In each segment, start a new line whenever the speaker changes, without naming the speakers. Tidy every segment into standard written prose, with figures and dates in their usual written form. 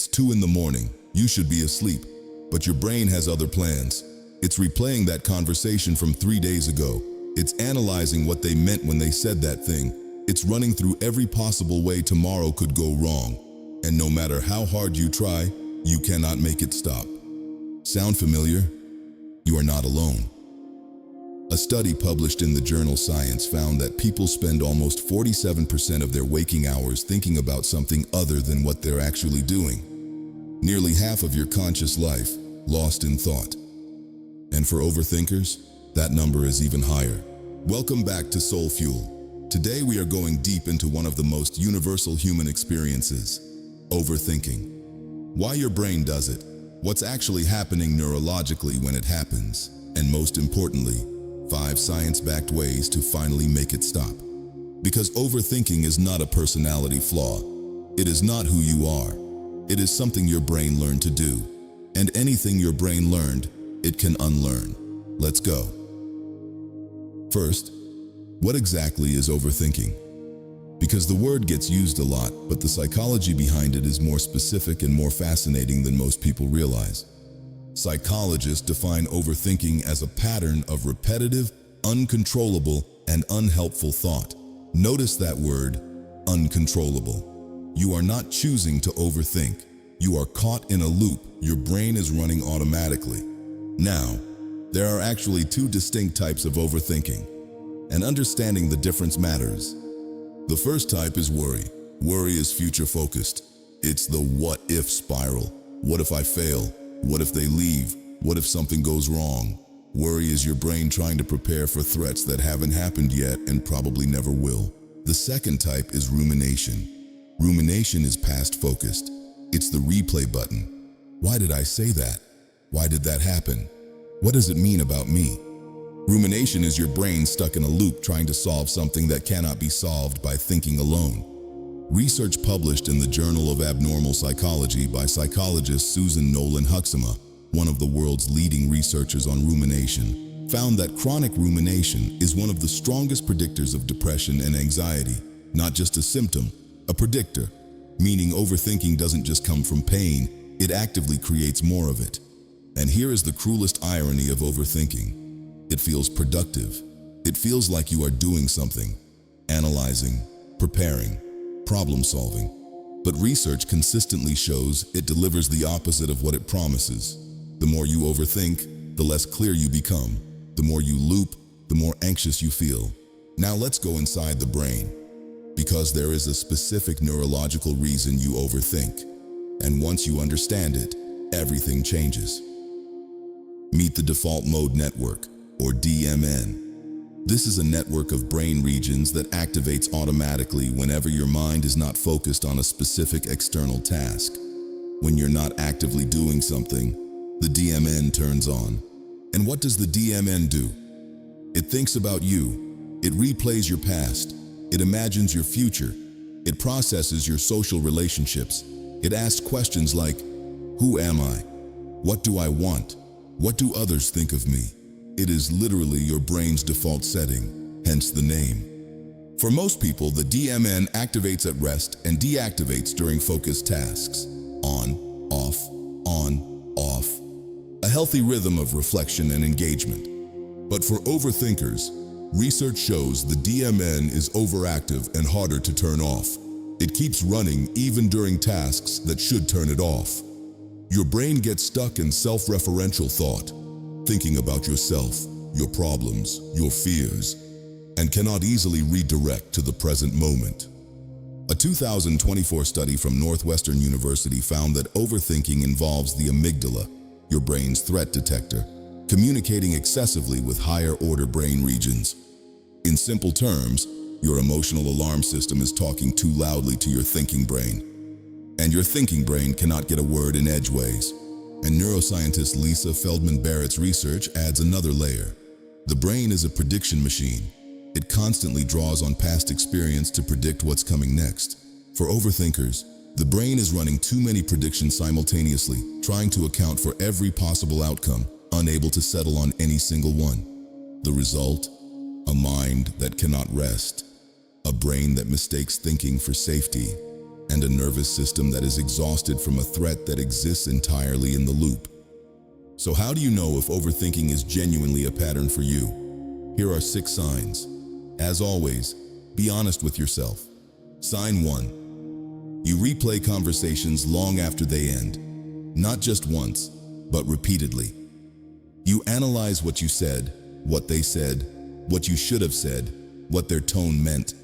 It's 2 in the morning. You should be asleep, but your brain has other plans. It's replaying that conversation from 3 days ago. It's analyzing what they meant when they said that thing. It's running through every possible way tomorrow could go wrong. And no matter how hard you try, you cannot make it stop. Sound familiar? You are not alone. A study published in the journal Science found that people spend almost 47% of their waking hours thinking about something other than what they're actually doing. Nearly half of your conscious life lost in thought. And for overthinkers, that number is even higher. Welcome back to Soul Fuel. Today we are going deep into one of the most universal human experiences, overthinking. Why your brain does it, what's actually happening neurologically when it happens, and most importantly, 5 science-backed ways to finally make it stop. Because overthinking is not a personality flaw. It is not who you are. It is something your brain learned to do. And anything your brain learned, it can unlearn. Let's go. First, what exactly is overthinking? Because the word gets used a lot, but the psychology behind it is more specific and more fascinating than most people realize. Psychologists define overthinking as a pattern of repetitive, uncontrollable, and unhelpful thought. Notice that word, uncontrollable. You are not choosing to overthink. You are caught in a loop. Your brain is running automatically. Now, there are actually 2 distinct types of overthinking, and understanding the difference matters. The first type is worry. Worry is future-focused. It's the what-if spiral. What if I fail? What if they leave? What if something goes wrong? Worry is your brain trying to prepare for threats that haven't happened yet and probably never will. The second type is rumination. Rumination is past-focused. It's the replay button. Why did I say that? Why did that happen? What does it mean about me? Rumination is your brain stuck in a loop trying to solve something that cannot be solved by thinking alone. Research published in the Journal of Abnormal Psychology by psychologist Susan Nolan-Huxema, one of the world's leading researchers on rumination, found that chronic rumination is one of the strongest predictors of depression and anxiety, not just a symptom, a predictor, meaning overthinking doesn't just come from pain, it actively creates more of it. And here is the cruelest irony of overthinking. It feels productive. It feels like you are doing something, analyzing, preparing, problem solving. But research consistently shows it delivers the opposite of what it promises. The more you overthink, the less clear you become. The more you loop, the more anxious you feel. Now let's go inside the brain. Because there is a specific neurological reason you overthink. And once you understand it, everything changes. Meet the default mode network, or DMN. This is a network of brain regions that activates automatically whenever your mind is not focused on a specific external task. When you're not actively doing something, the DMN turns on. And what does the DMN do? It thinks about you. It replays your past. It imagines your future. It processes your social relationships. It asks questions like, who am I? What do I want? What do others think of me? It is literally your brain's default setting, hence the name. For most people, the DMN activates at rest and deactivates during focused tasks. On, off, on, off. A healthy rhythm of reflection and engagement. But for overthinkers, research shows the DMN is overactive and harder to turn off. It keeps running even during tasks that should turn it off. Your brain gets stuck in self-referential thought, thinking about yourself, your problems, your fears, and cannot easily redirect to the present moment. A 2024 study from Northwestern University found that overthinking involves the amygdala, your brain's threat detector, communicating excessively with higher-order brain regions. In simple terms, your emotional alarm system is talking too loudly to your thinking brain. And your thinking brain cannot get a word in edgeways. And neuroscientist Lisa Feldman-Barrett's research adds another layer. The brain is a prediction machine. It constantly draws on past experience to predict what's coming next. For overthinkers, the brain is running too many predictions simultaneously, trying to account for every possible outcome, unable to settle on any single one. The result? A mind that cannot rest. A brain that mistakes thinking for safety. and a nervous system that is exhausted from a threat that exists entirely in the loop. So how do you know if overthinking is genuinely a pattern for you? Here are 6 signs. As always, be honest with yourself. Sign 1. You replay conversations long after they end. Not just once, but repeatedly. You analyze what you said, what they said, what you should have said, what their tone meant.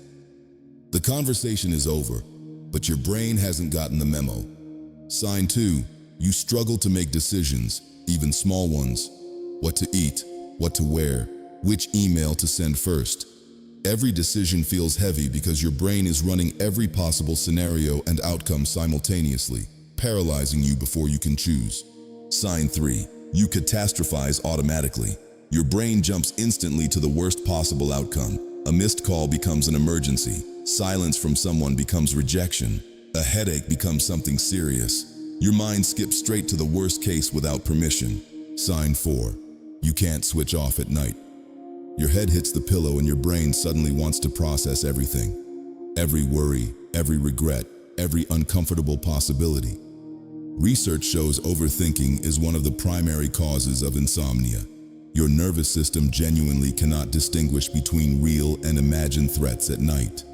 The conversation is over, but your brain hasn't gotten the memo. Sign 2. You struggle to make decisions, even small ones. What to eat, what to wear, which email to send first. Every decision feels heavy because your brain is running every possible scenario and outcome simultaneously, paralyzing you before you can choose. Sign 3. You catastrophize automatically. Your brain jumps instantly to the worst possible outcome. A missed call becomes an emergency. Silence from someone becomes rejection. A headache becomes something serious. Your mind skips straight to the worst case without permission. Sign 4. You can't switch off at night. Your head hits the pillow and your brain suddenly wants to process everything. Every worry, every regret, every uncomfortable possibility. Research shows overthinking is one of the primary causes of insomnia. Your nervous system genuinely cannot distinguish between real and imagined threats at night.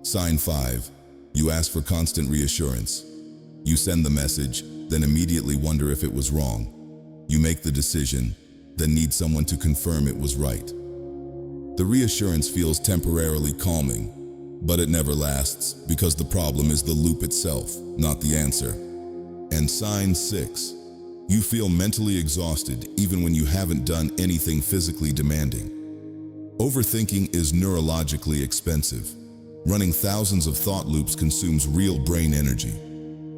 Sign 5. You ask for constant reassurance. You send the message, then immediately wonder if it was wrong. You make the decision, then need someone to confirm it was right. The reassurance feels temporarily calming, but it never lasts because the problem is the loop itself, not the answer. And sign 6. You feel mentally exhausted even when you haven't done anything physically demanding. Overthinking is neurologically expensive. Running thousands of thought loops consumes real brain energy.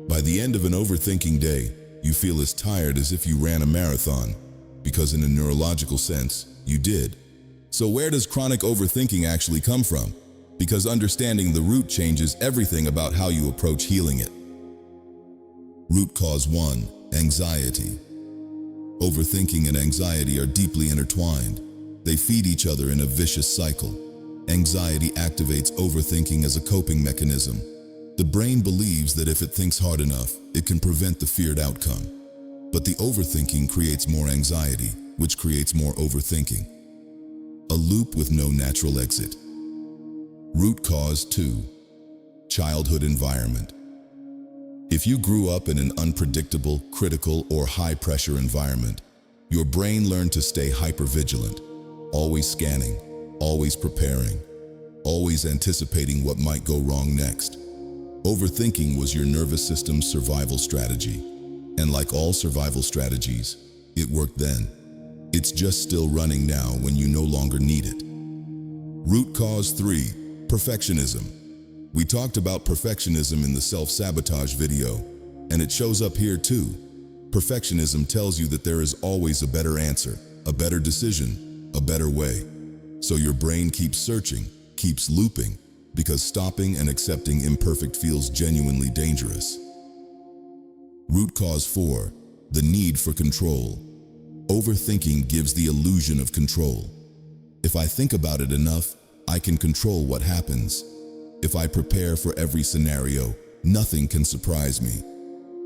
By the end of an overthinking day, you feel as tired as if you ran a marathon, because in a neurological sense, you did. So where does chronic overthinking actually come from? Because understanding the root changes everything about how you approach healing it. Root cause 1. Anxiety. Overthinking and anxiety are deeply intertwined. They feed each other in a vicious cycle. Anxiety activates overthinking as a coping mechanism. The brain believes that if it thinks hard enough, it can prevent the feared outcome. But the overthinking creates more anxiety, which creates more overthinking. A loop with no natural exit. Root cause 2. Childhood environment. If you grew up in an unpredictable, critical, or high-pressure environment, your brain learned to stay hypervigilant, always scanning, always preparing, always anticipating what might go wrong next. Overthinking was your nervous system's survival strategy, and like all survival strategies, it worked then. It's just still running now when you no longer need it. Root cause 3. Perfectionism. We talked about perfectionism in the self-sabotage video, and it shows up here too. Perfectionism tells you that there is always a better answer, a better decision, a better way. So your brain keeps searching, keeps looping, because stopping and accepting imperfect feels genuinely dangerous. Root cause 4. The need for control. Overthinking gives the illusion of control. If I think about it enough, I can control what happens. If I prepare for every scenario, nothing can surprise me.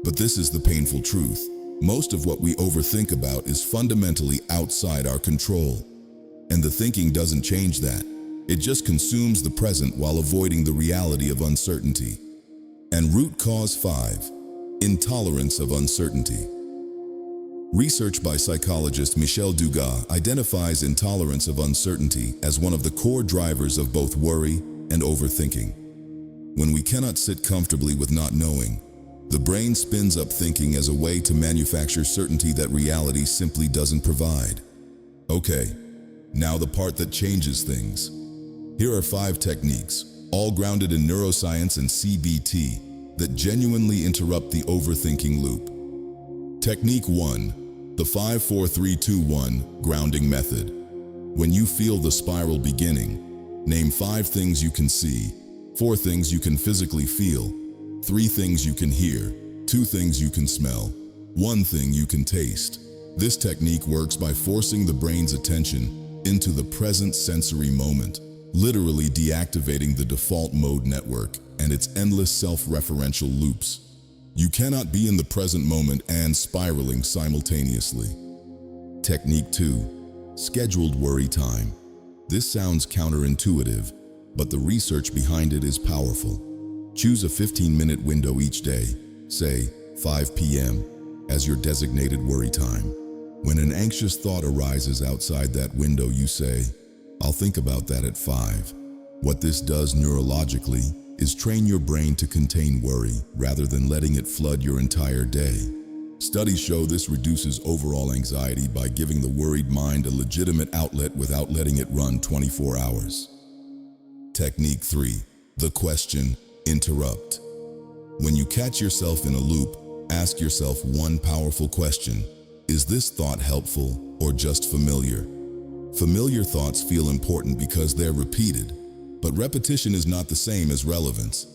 But this is the painful truth. Most of what we overthink about is fundamentally outside our control. And the thinking doesn't change that. It just consumes the present while avoiding the reality of uncertainty. And root cause 5. Intolerance of uncertainty. Research by psychologist Michel Dugas identifies intolerance of uncertainty as one of the core drivers of both worry and overthinking. When we cannot sit comfortably with not knowing, the brain spins up thinking as a way to manufacture certainty that reality simply doesn't provide. Okay, now the part that changes things. Here are 5 techniques, all grounded in neuroscience and CBT, that genuinely interrupt the overthinking loop. Technique 1, the 5-4-3-2-1 grounding method. When you feel the spiral beginning, name 5 things you can see, 4 things you can physically feel, 3 things you can hear, 2 things you can smell, 1 thing you can taste. This technique works by forcing the brain's attention into the present sensory moment, literally deactivating the default mode network and its endless self-referential loops. You cannot be in the present moment and spiraling simultaneously. Technique 2. Scheduled worry time. This sounds counterintuitive, but the research behind it is powerful. Choose a 15-minute window each day, say 5 p.m., as your designated worry time. When an anxious thought arises outside that window, you say, "I'll think about that at 5. What this does neurologically is train your brain to contain worry rather than letting it flood your entire day. Studies show this reduces overall anxiety by giving the worried mind a legitimate outlet without letting it run 24 hours. Technique 3. The question, interrupt. When you catch yourself in a loop, ask yourself one powerful question. Is this thought helpful or just familiar? Familiar thoughts feel important because they're repeated, but repetition is not the same as relevance.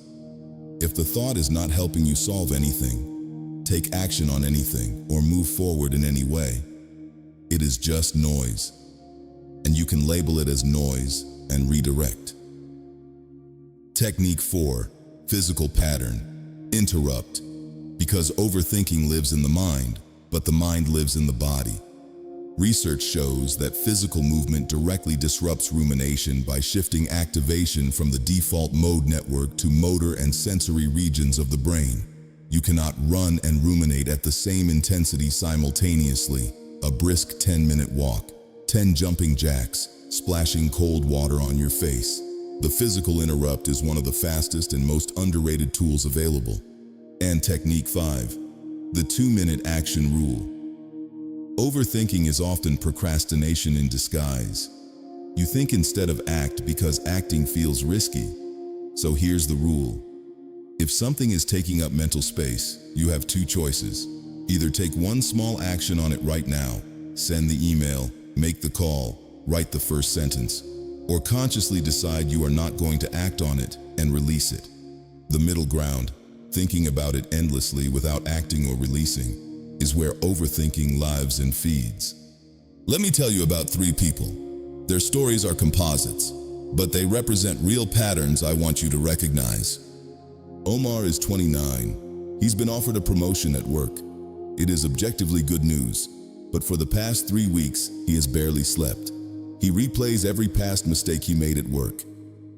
If the thought is not helping you solve anything, take action on anything, or move forward in any way, it is just noise. And you can label it as noise and redirect. Technique 4. Physical pattern. Interrupt. Because overthinking lives in the mind, but the mind lives in the body. Research shows that physical movement directly disrupts rumination by shifting activation from the default mode network to motor and sensory regions of the brain. You cannot run and ruminate at the same intensity simultaneously. A brisk 10-minute walk, 10 jumping jacks, splashing cold water on your face. The physical interrupt is one of the fastest and most underrated tools available. And technique 5. The 2-minute action rule. Overthinking is often procrastination in disguise. You think instead of act because acting feels risky. So here's the rule. If something is taking up mental space, you have two choices. Either take one small action on it right now, send the email, make the call, write the first sentence, or consciously decide you are not going to act on it and release it. The middle ground, thinking about it endlessly without acting or releasing, is where overthinking lives and feeds. Let me tell you about 3 people. Their stories are composites, but they represent real patterns I want you to recognize. Omar is 29. He's been offered a promotion at work. It is objectively good news, but for the past 3 weeks, he has barely slept. He replays every past mistake he made at work.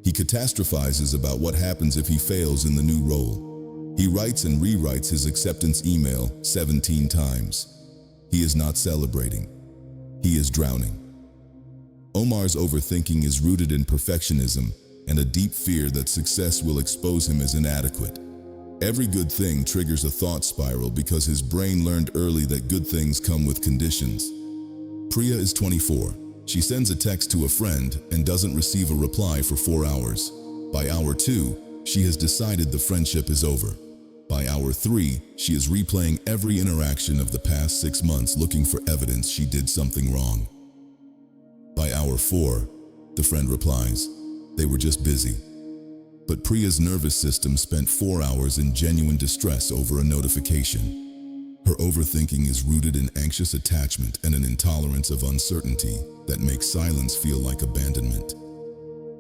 He catastrophizes about what happens if he fails in the new role. He writes and rewrites his acceptance email 17 times. He is not celebrating. He is drowning. Omar's overthinking is rooted in perfectionism and a deep fear that success will expose him as inadequate. Every good thing triggers a thought spiral because his brain learned early that good things come with conditions. Priya is 24. She sends a text to a friend and doesn't receive a reply for 4 hours. By hour 2, she has decided the friendship is over. By hour 3, she is replaying every interaction of the past 6 months looking for evidence she did something wrong. By hour 4, the friend replies, "They were just busy." But Priya's nervous system spent 4 hours in genuine distress over a notification. Her overthinking is rooted in anxious attachment and an intolerance of uncertainty that makes silence feel like abandonment.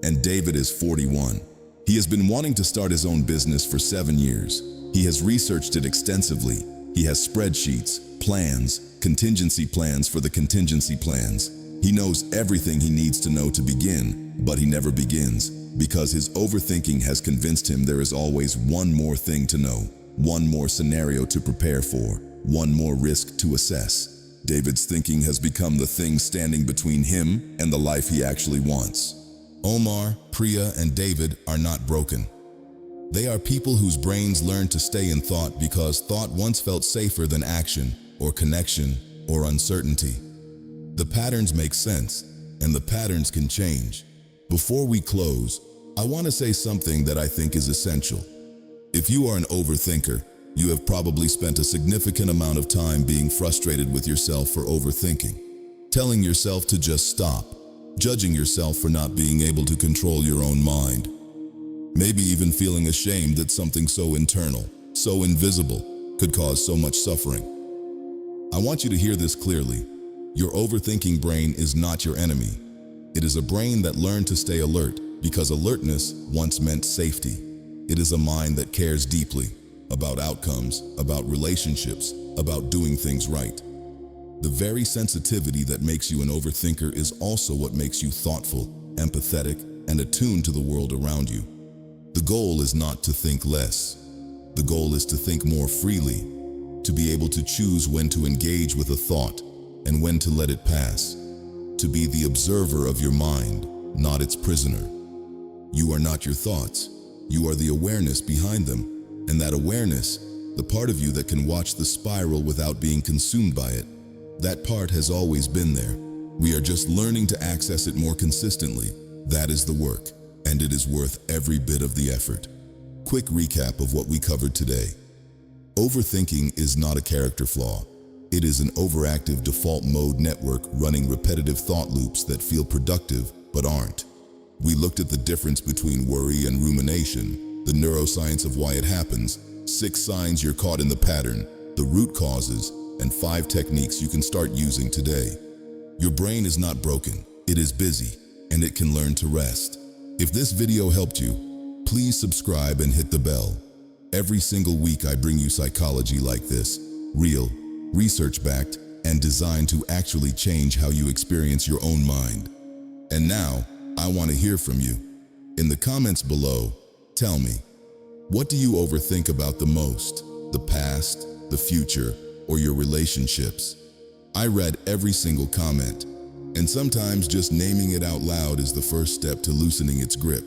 And David is 41. He has been wanting to start his own business for 7 years. He has researched it extensively. He has spreadsheets, plans, contingency plans for the contingency plans. He knows everything he needs to know to begin, but he never begins because his overthinking has convinced him there is always one more thing to know, one more scenario to prepare for, one more risk to assess. David's thinking has become the thing standing between him and the life he actually wants. Omar, Priya, and David are not broken. They are people whose brains learned to stay in thought because thought once felt safer than action, or connection, or uncertainty. The patterns make sense, and the patterns can change. Before we close, I want to say something that I think is essential. If you are an overthinker, you have probably spent a significant amount of time being frustrated with yourself for overthinking, telling yourself to just stop, judging yourself for not being able to control your own mind. Maybe even feeling ashamed that something so internal, so invisible, could cause so much suffering. I want you to hear this clearly. Your overthinking brain is not your enemy. It is a brain that learned to stay alert, Because alertness once meant safety. It is a mind that cares deeply about outcomes, about relationships, about doing things right. The very sensitivity that makes you an overthinker is also what makes you thoughtful, empathetic, and attuned to the world around you. The goal is not to think less. The goal is to think more freely, to be able to choose when to engage with a thought and when to let it pass, to be the observer of your mind, not its prisoner. You are not your thoughts. You are the awareness behind them, and that awareness, the part of you that can watch the spiral without being consumed by it, that part has always been there. We are just learning to access it more consistently. That is the work, and it is worth every bit of the effort. Quick recap of what we covered today. Overthinking is not a character flaw. It is an overactive default mode network running repetitive thought loops that feel productive but aren't. We looked at the difference between worry and rumination, the neuroscience of why it happens, 6 signs you're caught in the pattern, the root causes, and 5 techniques you can start using today. Your brain is not broken, it is busy, and it can learn to rest. If this video helped you, please subscribe and hit the bell. Every single week I bring you psychology like this, real, research-backed, and designed to actually change how you experience your own mind. And now, I want to hear from you. In the comments below, tell me, what do you overthink about the most? The past, the future, or your relationships? I read every single comment, and sometimes just naming it out loud is the first step to loosening its grip.